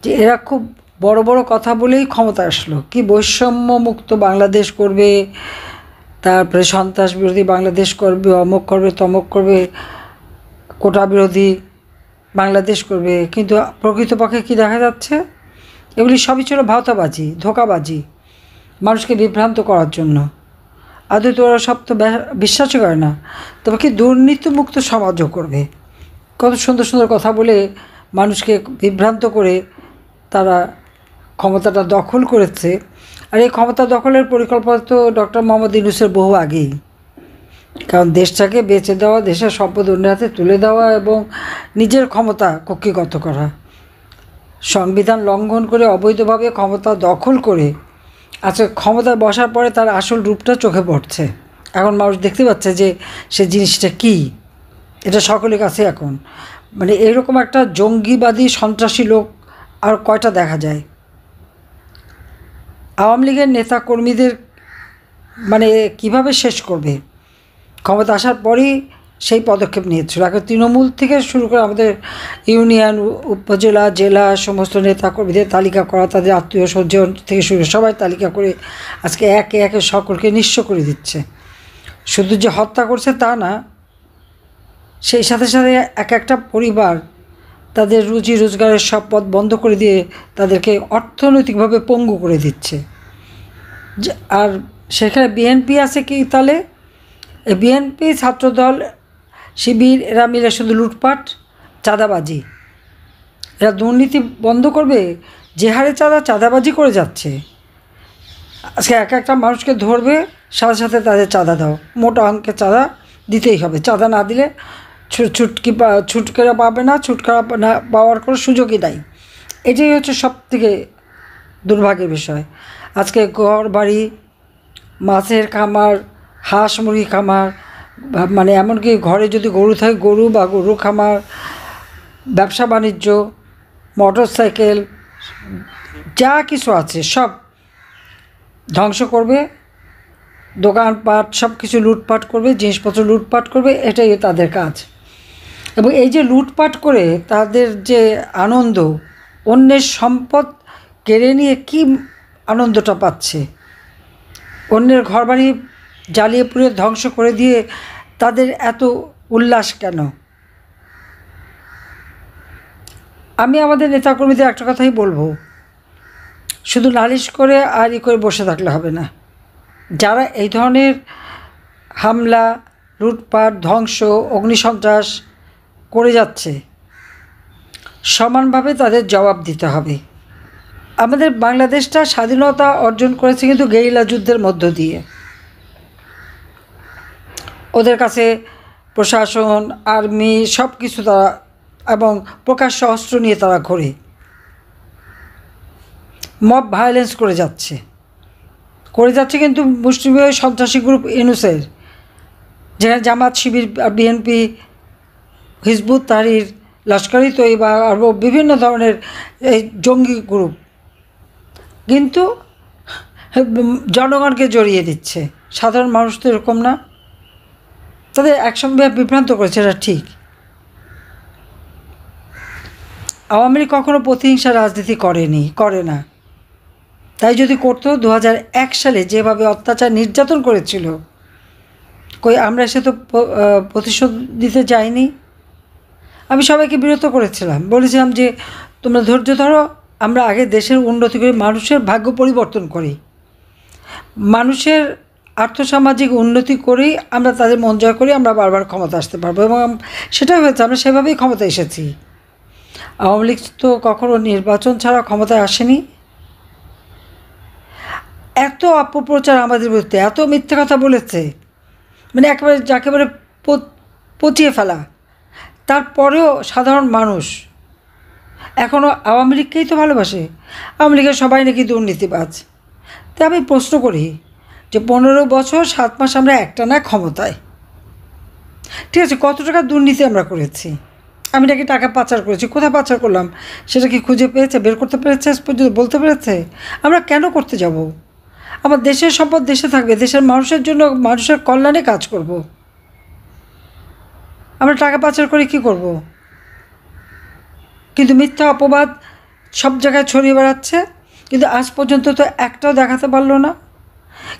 যে এরা খুব বড় বড় কথা বলেই ক্ষমতা আসলো, কি বৈষম্য মুক্ত বাংলাদেশ করবে, তারপরে সন্ত্রাস বিরোধী বাংলাদেশ করবে, অমুক করবে, তমুক করবে, কোটা বিরোধী বাংলাদেশ করবে। কিন্তু প্রকৃতপক্ষে কি দেখা যাচ্ছে? এগুলি সবই ছিল ভাওতাবাজি, ধোঁকাবাজি, মানুষকে বিভ্রান্ত করার জন্য। আদৌ তো ওরা সব তো বিশ্বাসই করে না। তবে কি দুর্নীতিমুক্ত সমাজও করবে, কত সুন্দর সুন্দর কথা বলে মানুষকে বিভ্রান্ত করে তারা ক্ষমতাটা দখল করেছে। আর এই ক্ষমতা দখলের পরিকল্পনা তো ডক্টর মোহাম্মদ ইউনূসের বহু আগেই। কারণ দেশটাকে বেচে দেওয়া, দেশের সম্পদ অন্যের হাতে তুলে দেওয়া এবং নিজের ক্ষমতা কক্ষিগত করা, সংবিধান লঙ্ঘন করে অবৈধভাবে ক্ষমতা দখল করে আচ্ছা ক্ষমতায় বসার পরে তার আসল রূপটা চোখে পড়ছে। এখন মানুষ দেখতে পাচ্ছে যে সে জিনিসটা কী। এটা সকলের কাছে এখন মানে এরকম একটা জঙ্গিবাদী সন্ত্রাসী লোক আর কয়টা দেখা যায়? আওয়ামী লীগের নেতা কর্মীদের মানে কিভাবে শেষ করবে? ক্ষমতা আসার পরেই সেই পদক্ষেপ নিয়েছিল। এখন তৃণমূল থেকে শুরু করে আমাদের ইউনিয়ন, উপজেলা, জেলা সমস্ত নেতাকর্মীদের তালিকা করা, তাদের আত্মীয় স্বজন থেকে শুরু করে সবাই তালিকা করে আজকে একে একে সকলকে নিঃস্ব করে দিচ্ছে। শুধু যে হত্যা করছে তা না, সেই সাথে সাথে এক একটা পরিবার তাদের রুজি রোজগারের সব পথ বন্ধ করে দিয়ে তাদেরকে অর্থনৈতিকভাবে পঙ্গু করে দিচ্ছে। আর সেখানে বিএনপি আছে কি তাহলে? বিএনপি, ছাত্রদল, শিবির এরা মিলে শুধু লুটপাট, চাঁদাবাজি। এরা দুর্নীতি বন্ধ করবে? যে হারে চাঁদাবাজি করে যাচ্ছে, আজকে এক একটা মানুষকে ধরবে, সাথে সাথে তাদের চাঁদা দাও, মোটা অঙ্কের চাঁদা দিতেই হবে। চাঁদা না দিলে ছুটকেরা পাবে না, ছুটকারা না পাওয়ার কোনো সুযোগই নাই। এটাই হচ্ছে সবথেকে দুর্ভাগ্যের বিষয়। আজকে ঘর বাড়ি, মাছের খামার, হাঁস মুরগি খামার, মানে এমনকি ঘরে যদি গরু থাকে গরু বা গরু খামার, ব্যবসা বাণিজ্য, মোটর সাইকেল, যা কিছু আছে সব ধ্বংস করবে, দোকানপাট সব কিছু লুটপাট করবে, জিনিসপত্র লুটপাট করবে, এটাই তাদের কাজ। এবং এই যে লুটপাট করে তাদের যে আনন্দ, অন্যের সম্পদ কেড়ে নিয়ে কি আনন্দটা পাচ্ছে, অন্যের ঘরবাড়ি জ্বালিয়ে পুড়িয়ে ধ্বংস করে দিয়ে তাদের এত উল্লাস কেন? আমি আমাদের নেতাকর্মীদের একটা কথাই বলবো, শুধু নালিশ করে আর করে বসে থাকলে হবে না। যারা এই ধরনের হামলা, লুটপাট, ধ্বংস, অগ্নিসন্ত্রাস করে যাচ্ছে, সমানভাবে তাদের জবাব দিতে হবে। আমাদের বাংলাদেশটা স্বাধীনতা অর্জন করেছে কিন্তু গেরিলা যুদ্ধের মধ্য দিয়ে। ওদের কাছে প্রশাসন, আর্মি সব কিছু তারা, এবং প্রকাশ্য অস্ত্র নিয়ে তারা ঘোরে, মব ভায়োলেন্স করে যাচ্ছে কিন্তু মুসলিম সন্ত্রাসী গ্রুপ ইউনূসের, যেখানে জামাত, শিবির, BNP, Hizb ut Tahrir, Lashkar-e Taiyaba আর বিভিন্ন ধরনের এই জঙ্গি গ্রুপ কিন্তু জনগণকে জড়িয়ে দিচ্ছে। সাধারণ মানুষ তো এরকম না, তাদের একসঙ্গে বিভ্রান্ত করেছে, এটা ঠিক। আওয়ামী লীগ কখনো প্রতিহিংসা রাজনীতি করে না। তাই যদি করতো 2001 সালে যেভাবে অত্যাচার নির্যাতন করেছিল, কই আমরা এসে তো প্রতিশোধ দিতে যাইনি। আমি সবাইকে বিরত করেছিলাম, বলেছিলাম যে তোমরা ধৈর্য ধরো, আমরা আগে দেশের উন্নতি করি, মানুষের ভাগ্য পরিবর্তন করি, মানুষের আর্থসামাজিক উন্নতি করেই আমরা তাদের মন জয় করি, আমরা বারবার ক্ষমতা আসতে পারবো। এবং সেটাই হয়েছে, আমরা সেভাবেই ক্ষমতা এসেছি। আওয়ামী লীগ তো কখনো নির্বাচন ছাড়া ক্ষমতায় আসেনি। এত অপপ্রচার আমাদের বিরুদ্ধে, এত মিথ্যে কথা বলেছে, মানে একেবারে পচিয়ে ফেলা। তারপরেও সাধারণ মানুষ এখনও আওয়ামী লীগকেই তো ভালোবাসে। আওয়ামী লীগের সবাই নাকি দুর্নীতিবাজ। তাই আমি প্রশ্ন করি যে 15 বছর 7 মাস আমরা একটানা ক্ষমতায়, ঠিক আছে, কত টাকা দুর্নীতি আমরা করেছি? আমি নাকি টাকা পাচার করেছি, কোথায় পাচার করলাম সেটা কি খুঁজে পেয়েছে, বের করতে পেরেছে, পর্যন্ত বলতে পেরেছে? আমরা কেন করতে যাব? আমার দেশের সম্পদ দেশে থাকবে, দেশের মানুষের জন্য, মানুষের কল্যাণে কাজ করব। আমরা টাকা পাচার করে কি করব? কিন্তু মিথ্যা অপবাদ সব জায়গায় ছড়িয়ে বেড়াচ্ছে, কিন্তু আজ পর্যন্ত তো একটাও দেখাতে পারলো না।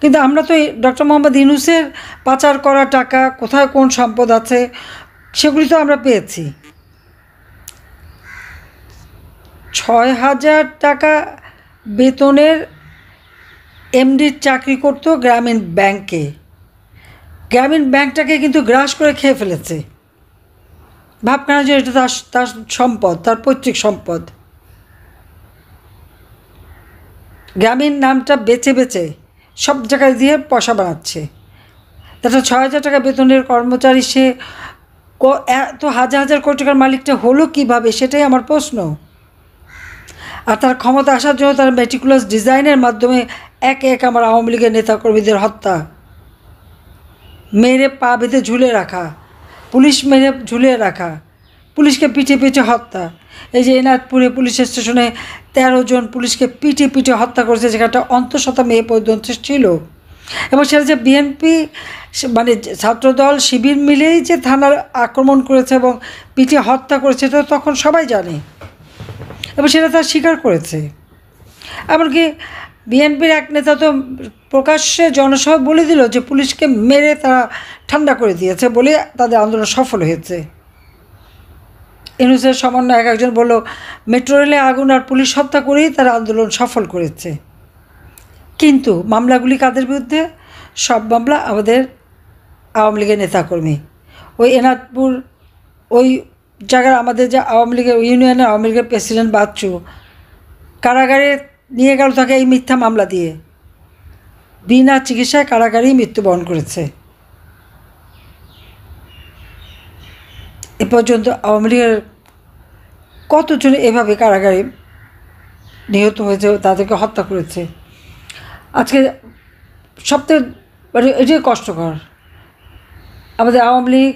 কিন্তু আমরা তো ডক্টর মোহাম্মদ ইউনূসের পাচার করা টাকা কোথায় কোন সম্পদ আছে সেগুলি তো আমরা পেয়েছি। 6,000 টাকা বেতনের এমডির চাকরি করতো গ্রামীণ ব্যাংকে। গ্রামীণ ব্যাংকটাকে কিন্তু গ্রাস করে খেয়ে ফেলেছে। ভাবখানা যে এটা তার সম্পদ, তার পৈতৃক সম্পদ। গ্রামীণ নামটা বেছে বেছে সব জায়গায় দিয়ে পয়সা বানাচ্ছে। তাছাড়া 6,000 টাকা বেতনের কর্মচারী সে এত হাজার হাজার কোটি টাকার মালিকটা হলো কীভাবে, সেটাই আমার প্রশ্ন। আর তার ক্ষমতা আসার জন্য তার মেটিকুলাস ডিজাইনের মাধ্যমে একে এক আমার আওয়ামী লীগের নেতাকর্মীদের হত্যা, মেরে পা বেঁধে ঝুলে রাখা, পুলিশ মেরে ঝুলিয়ে রাখা, পুলিশকে পিঠে পিঠে হত্যা। এই যে এনায়তপুরে পুলিশ স্টেশনে 13 জন পুলিশকে পিঠে পিঠে হত্যা করেছে, যেখানটা অন্তঃসত্ত্বা মেয়ে পর্যন্ত ছিল। এবং সেটা যে বিএনপি মানে ছাত্রদল শিবির মিলেই যে থানার আক্রমণ করেছে এবং পিঠে হত্যা করেছে, এটা তখন সবাই জানে এবং সেটা তারা স্বীকার করেছে। এমনকি বিএনপির এক নেতা তো প্রকাশ্যে জনসভায় বলে দিল যে পুলিশকে মেরে তারা ঠান্ডা করে দিয়েছে বলে তাদের আন্দোলন সফল হয়েছে। ইউনূসের সমন্বয়ক একজন বলল মেট্রো রেলে আগুন আর পুলিশ হত্যা করেই তারা আন্দোলন সফল করেছে। কিন্তু মামলাগুলি কাদের বিরুদ্ধে? সব মামলা আমাদের আওয়ামী লীগের নেতাকর্মী। ওই এনায়তপুর ওই জায়গার আমাদের যে আওয়ামী লীগের ইউনিয়নের আওয়ামী লীগের প্রেসিডেন্ট বাচ্চু কারাগারে নিয়ে গেল তাকে এই মিথ্যা মামলা দিয়ে, বিনা চিকিৎসায় কারাগারেই মৃত্যুবরণ করেছে। এ পর্যন্ত আওয়ামী লীগের কতজন এভাবে কারাগারে নিহত হয়েছে, তাদেরকে হত্যা করেছে। আজকে সবথেকে মানে এটাই কষ্টকর, আমাদের আওয়ামী লীগ,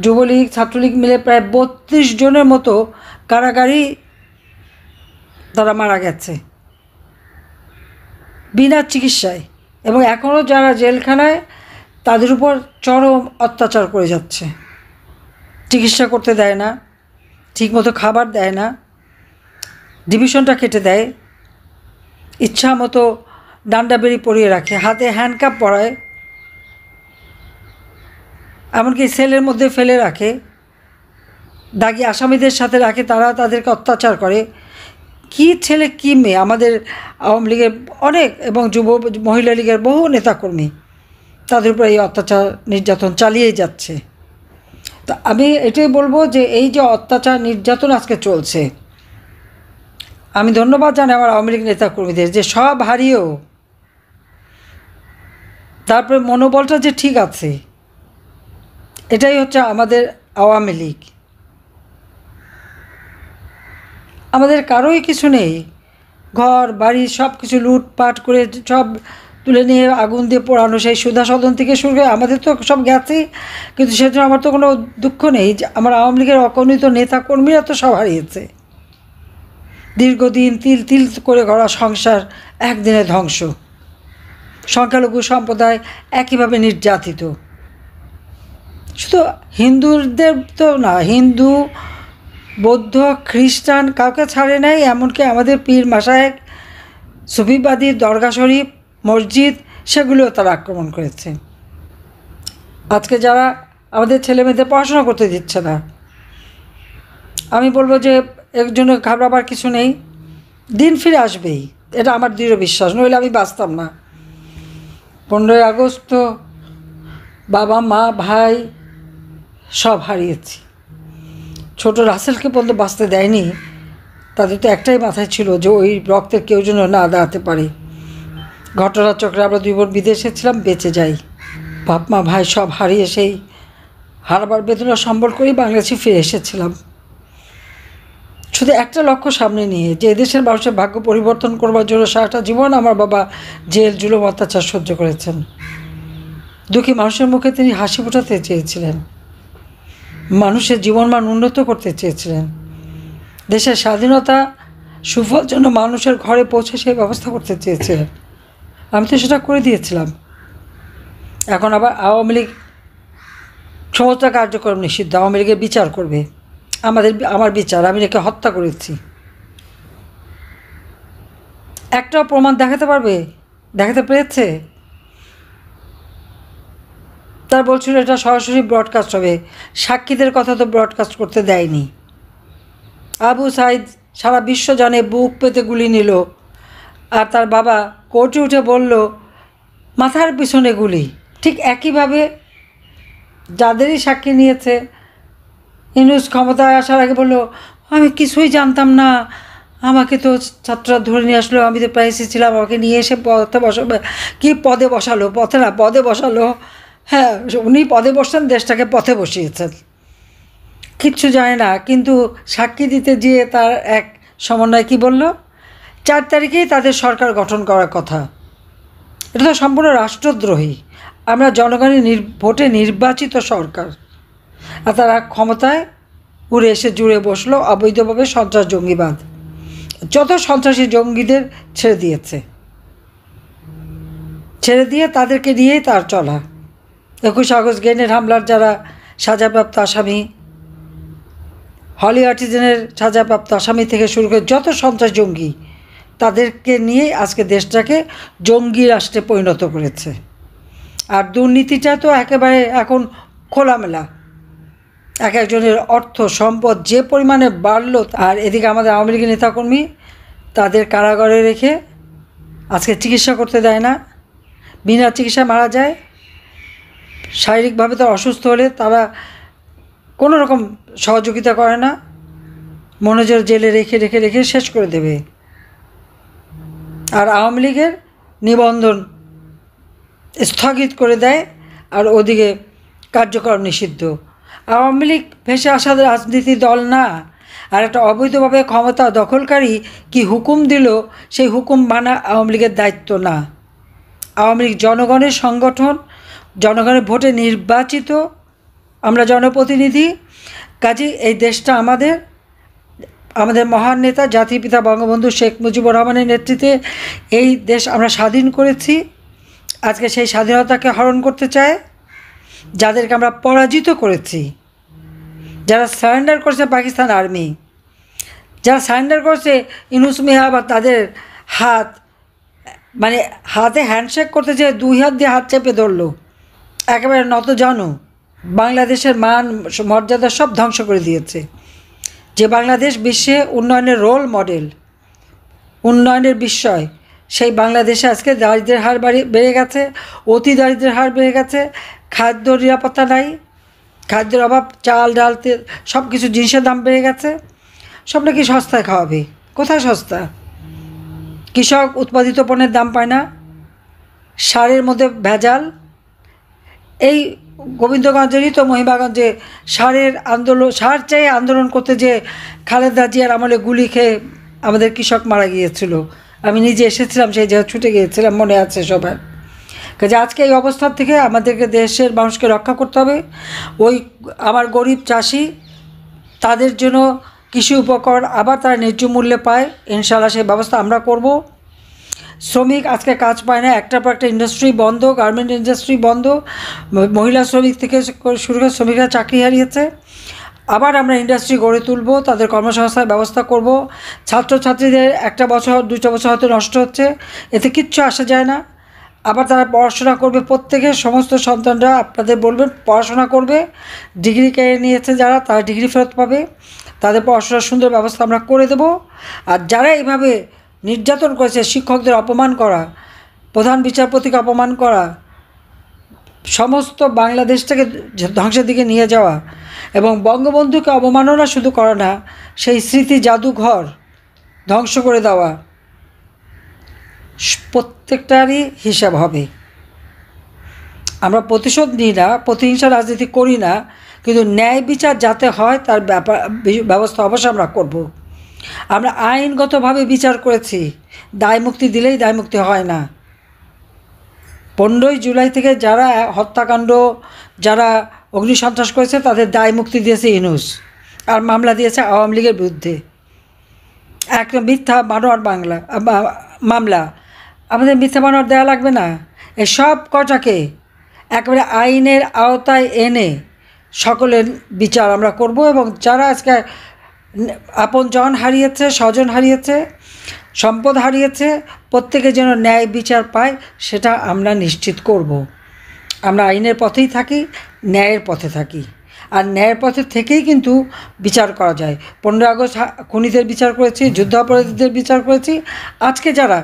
যুবলীগ, ছাত্রলীগ মিলে প্রায় 32 জনের মতো কারাগারেই তারা মারা গেছে বিনা চিকিৎসায়। এবং এখনও যারা জেলখানায় তাদের উপর চরম অত্যাচার করে যাচ্ছে। চিকিৎসা করতে দেয় না, ঠিকমতো খাবার দেয় না, ডিভিশনটা কেটে দেয়, ইচ্ছা মতো ডান্ডা বেড়ি পরিয়ে রাখে, হাতে হ্যান্ডকাপ পরায়, এমনকি সেলের মধ্যে ফেলে রাখে, দাগি আসামিদের সাথে রাখে, তারা তাদেরকে অত্যাচার করে। কি ছেলে কি মেয়ে, আমাদের আওয়ামী লীগের অনেক এবং যুব মহিলা লীগের বহু নেতাকর্মী তাদের উপর এই অত্যাচার নির্যাতন চালিয়েই যাচ্ছে। তো আমি এটাই বলবো যে এই যে অত্যাচার নির্যাতন আজকে চলছে, আমি ধন্যবাদ জানাই আমার আওয়ামী লীগ নেতাকর্মীদের যে সব হারিয়েও তারপরে মনোবলটা যে ঠিক আছে, এটাই হচ্ছে আমাদের আওয়ামী লীগ। আমাদের কারোই কিছু নেই, ঘর বাড়ি সব কিছু লুটপাট করে সব তুলে নিয়ে আগুন দিয়ে পোড়ানো, সেই সুধা সদন থেকে শুরু করে আমাদের তো সব গেছে। কিন্তু সেজন্য আমার তো কোনো দুঃখ নেই যে আমার আওয়ামী লীগের অগণিত নেতাকর্মীরা তো সব হারিয়েছে। দীর্ঘদিন তিল তিল করে গড়া সংসার একদিনে ধ্বংস, সংখ্যালঘু সম্প্রদায় একইভাবে নির্যাতিত। শুধু হিন্দুদের তো না, হিন্দু, বৌদ্ধ, খ্রিস্টান কাউকে ছাড়ে নাই। এমনকি আমাদের পীর মাশায়েখ, সুফিবাদী দরগা শরীফ, মসজিদ, সেগুলোও তারা আক্রমণ করেছে। আজকে যারা আমাদের ছেলেমেয়েদের পড়াশোনা করতে দিচ্ছে না, আমি বলবো যে এর জন্য ঘাবড়াবার কিছু নেই, দিন ফিরে আসবেই, এটা আমার দৃঢ় বিশ্বাস, নইলে আমি বাঁচতাম না। 15ই আগস্ট তো বাবা মা ভাই সব হারিয়েছি। ছোট রাসেলকে পর্যন্ত বাঁচতে দেয়নি, তাদের তো একটাই মাথায় ছিল যে ওই রক্তের কেউ যেন না দাঁড়াতে পারে। ঘটনাচক্রে আমরা 2 বোন বিদেশে ছিলাম, বেঁচে যাই। বাপ মা ভাই সব হারিয়ে সেই হারাবার বেদনা সম্বল করেই বাংলাদেশে ফিরে এসেছিলাম, শুধু একটা লক্ষ্য সামনে নিয়ে যে এদেশের মানুষের ভাগ্য পরিবর্তন করবার জন্য সারাটা জীবন আমার বাবা জেল জুলুম অত্যাচার সহ্য করেছেন। দুঃখী মানুষের মুখে তিনি হাসি ফোটাতে চেয়েছিলেন, মানুষের জীবনমান উন্নত করতে চেয়েছিলেন, দেশের স্বাধীনতা সুফল জন্য মানুষের ঘরে পৌঁছে সেই ব্যবস্থা করতে চেয়েছিলেন। আমি তো সেটা করে দিয়েছিলাম। এখন আবার আওয়ামী লীগ সমস্ত কার্যক্রম নিষিদ্ধ, আওয়ামী লীগের বিচার করবে। আমার বিচার, আমি একে হত্যা করেছি, একটাও প্রমাণ দেখাতে পারবে? দেখাতে পেরেছে? তার বলছিল এটা সরাসরি ব্রডকাস্ট হবে, সাক্ষীদের কথা তো ব্রডকাস্ট করতে দেয়নি। আবু সাইদ সারা বিশ্ব জানে বুক পেতে গুলি নিল, আর তার বাবা কোর্টে উঠে বলল মাথার পিছনে গুলি। ঠিক একইভাবে যাদেরই সাক্ষী নিয়েছে, ইউনূস ক্ষমতায় আসার আগে বলল আমি কিছুই জানতাম না, আমাকে তো ছাত্ররা ধরে নিয়ে আসলো, আমি তো প্রাইসে ছিলাম, আমাকে নিয়ে এসে পথে বসাবে, কী পদে বসালো, পথে না পদে বসালো। হ্যাঁ, উনি পদে বসছেন, দেশটাকে পথে বসিয়েছেন, কিচ্ছু জানে না। কিন্তু সাক্ষী দিতে গিয়ে তার এক সমন্বয় কী বলল, 4 তারিখেই তাদের সরকার গঠন করার কথা। এটা তো সম্পূর্ণ রাষ্ট্রদ্রোহী। আমরা জনগণের ভোটে নির্বাচিত সরকার, আর তারা ক্ষমতায় উড়ে এসে জুড়ে বসলো অবৈধভাবে সন্ত্রাস জঙ্গিবাদ। যত সন্ত্রাসী জঙ্গিদের ছেড়ে দিয়েছে, ছেড়ে দিয়ে তাদেরকে নিয়েই তার চলা। 21 আগস্ট গ্রেনেড হামলার যারা সাজাপ্রাপ্ত আসামি, হলি আর্টিজেনের সাজাপ্রাপ্ত আসামি থেকে শুরু করে যত সন্ত্রাস জঙ্গি, তাদেরকে নিয়েই আজকে দেশটাকে জঙ্গি রাষ্ট্রে পরিণত করেছে। আর দুর্নীতিটা তো একেবারে এখন খোলামেলা, এক একজনের অর্থ সম্পদ যে পরিমাণে বাড়লো। আর এদিকে আমাদের আওয়ামী লীগের নেতাকর্মী তাদের কারাগারে রেখে আজকে চিকিৎসা করতে দেয় না, বিনা চিকিৎসায় মারা যায়। শারীরিকভাবে তো অসুস্থ হলে তারা কোনো রকম সহযোগিতা করে না, মনোজের জেলে রেখে রেখে রেখে শেষ করে দেবে। আর আওয়ামী লীগের নিবন্ধন স্থগিত করে দেয়, আর ওদিকে কার্যক্রম নিষিদ্ধ। আওয়ামী লীগ ভেসে আসা রাজনীতি দল না, আর একটা অবৈধভাবে ক্ষমতা দখলকারী কি হুকুম দিল, সেই হুকুম মানা আওয়ামী লীগের দায়িত্ব না। আওয়ামী লীগ জনগণের সংগঠন, জনগণের ভোটে নির্বাচিত আমরা জনপ্রতিনিধি। কাজেই এই দেশটা আমাদের, আমাদের মহান নেতা জাতির পিতা বঙ্গবন্ধু শেখ মুজিবুর রহমানের নেতৃত্বে এই দেশ আমরা স্বাধীন করেছি। আজকে সেই স্বাধীনতাকে হরণ করতে চায় যাদেরকে আমরা পরাজিত করেছি, যারা সারেন্ডার করছে পাকিস্তান আর্মি, যারা সারেন্ডার করছে ইউনূস মিয়া, বা তাদের হাত মানে হাতে হ্যান্ডশেক করতে যেয়ে 2 হাত দিয়ে হাত চেপে ধরলো, একেবারে নত জানু বাংলাদেশের মান মর্যাদা সব ধ্বংস করে দিয়েছে। যে বাংলাদেশ বিশ্বে উন্নয়নের রোল মডেল, উন্নয়নের বিস্ময়, সেই বাংলাদেশে আজকে দারিদ্র্যের হার বেড়ে গেছে, অতি দারিদ্র্যের হার বেড়ে গেছে, খাদ্য নিরাপত্তা নাই, খাদ্যের অভাব, চাল ডাল তেল সব কিছু জিনিসের দাম বেড়ে গেছে। সব নাকি সস্তায় খাওয়াবে, কোথায় সস্তা? কৃষক উৎপাদিত পণ্যের দাম পায় না, সারের মধ্যে ভেজাল। এই গোবিন্দগঞ্জেরই তো মহিমাগঞ্জে সারের আন্দোলন, সার চেয়ে আন্দোলন করতে যে খালেদা জিয়ার আমলে গুলি খেয়ে আমাদের কৃষক মারা গিয়েছিল। আমি নিজে এসেছিলাম, সেই জায়গায় ছুটে গিয়েছিলাম, মনে আছে সবার। কাজে আজকে এই অবস্থার থেকে আমাদেরকে দেশের মানুষকে রক্ষা করতে হবে। ওই আমার গরিব চাষি, তাদের জন্য কৃষি উপকরণ আবার তারা ন্যায্য মূল্যে পায়, ইনশাআল্লাহ সেই ব্যবস্থা আমরা করব। শ্রমিক আজকে কাজ পায় না, একটার পর একটা ইন্ডাস্ট্রি বন্ধ, গার্মেন্ট ইন্ডাস্ট্রি বন্ধ, মহিলা শ্রমিক থেকে শুরু করে শ্রমিকরা চাকরি হারিয়েছে। আবার আমরা ইন্ডাস্ট্রি গড়ে তুলব, তাদের কর্মসংস্থানের ব্যবস্থা করব। ছাত্রছাত্রীদের 1 বছর 2 বছর হয়তো নষ্ট হচ্ছে, এতে কিচ্ছু আসা যায় না। আবার তারা পড়াশোনা করবে, প্রত্যেকের সমস্ত সন্তানরা আপনাদের বলবেন পড়াশোনা করবে। ডিগ্রি কেড়ে নিয়েছে যারা, তারা ডিগ্রি ফেরত পাবে, তাদের পড়াশোনার সুন্দর ব্যবস্থা আমরা করে দেব। আর যারা এইভাবে নির্যাতন করেছে, শিক্ষকদের অপমান করা, প্রধান বিচারপতিকে অপমান করা, সমস্ত বাংলাদেশটাকে ধ্বংসের দিকে নিয়ে যাওয়া, এবং বঙ্গবন্ধুকে অবমাননা শুধু করা না, সেই স্মৃতি জাদুঘর ধ্বংস করে দেওয়া, প্রত্যেকটারই হিসাব হবে। আমরা প্রতিশোধ নিই না, প্রতিহিংসা রাজনীতি করি না, কিন্তু ন্যায় বিচার যাতে হয় তার ব্যবস্থা অবশ্যই আমরা করব। আমরা আইনগতভাবে বিচার করেছি, দায় মুক্তি দিলেই দায় মুক্তি হয় না। 15ই জুলাই থেকে যারা হত্যাকাণ্ড, যারা অগ্নিসন্ত্রাস করেছে, তাদের দায় মুক্তি দিয়েছে ইউনূস, আর মামলা দিয়েছে আওয়ামী লীগের বিরুদ্ধে। একটা মিথ্যা বানোয়ার মামলা, আমাদের মিথ্যা বানোয়ার দেওয়া লাগবে না। এই সব কটাকে একেবারে আইনের আওতায় এনে সকলের বিচার আমরা করব। এবং যারা আজকে আপনজন হারিয়েছে, স্বজন হারিয়েছে, সম্পদ হারিয়েছে, প্রত্যেকে যেন ন্যায় বিচার পায় সেটা আমরা নিশ্চিত করব। আমরা আইনের পথেই থাকি, ন্যায়ের পথে থাকি, আর ন্যায়ের পথে থেকেই কিন্তু বিচার করা যায়। 15 আগস্ট খুনিদের বিচার করেছি, যুদ্ধাপরাধীদের বিচার করেছি, আজকে যারা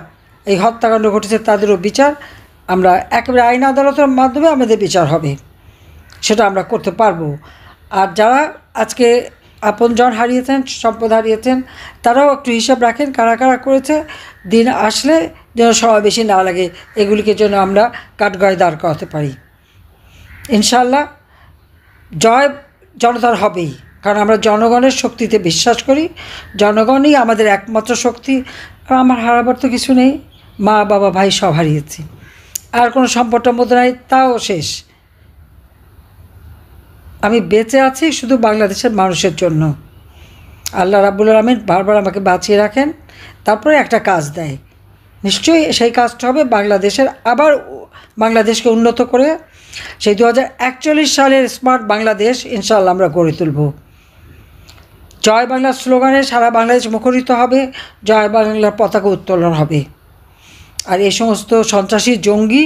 এই হত্যাকাণ্ড ঘটেছে তাদেরও বিচার আমরা একেবারে আইন আদালতের মাধ্যমে আমাদের বিচার হবে, সেটা আমরা করতে পারবো। আর যারা আজকে আপনজন হারিয়েছেন, সম্পদ হারিয়েছেন, তারাও একটু হিসাব রাখেন কারা কারা করেছে। দিন আসলে যেন সময় বেশি না লাগে, এগুলিকে যেন আমরা কাঠগড়ায় দাঁড় করাতে পারি। ইনশাআল্লাহ জয় জনতার হবেই, কারণ আমরা জনগণের শক্তিতে বিশ্বাস করি। জনগণই আমাদের একমাত্র শক্তি। আর আমার হারাবার তো কিছু নেই, মা বাবা ভাই সব হারিয়েছি, আর কোনো সম্পদটার মধ্যে নাই, তাও শেষ। আমি বেঁচে আছি শুধু বাংলাদেশের মানুষের জন্য। আল্লাহ রাব্বুল আলামিন বারবার আমাকে বাঁচিয়ে রাখেন, তারপরে একটা কাজ দেয়, নিশ্চয়ই সেই কাজটা হবে বাংলাদেশের, আবার বাংলাদেশকে উন্নত করে সেই 2041 সালের স্মার্ট বাংলাদেশ ইনশাআল্লাহ আমরা গড়ে তুলব। জয় বাংলার স্লোগানে সারা বাংলাদেশ মুখরিত হবে, জয় বাংলার পতাকা উত্তোলন হবে। আর এই সমস্ত সন্ত্রাসী জঙ্গি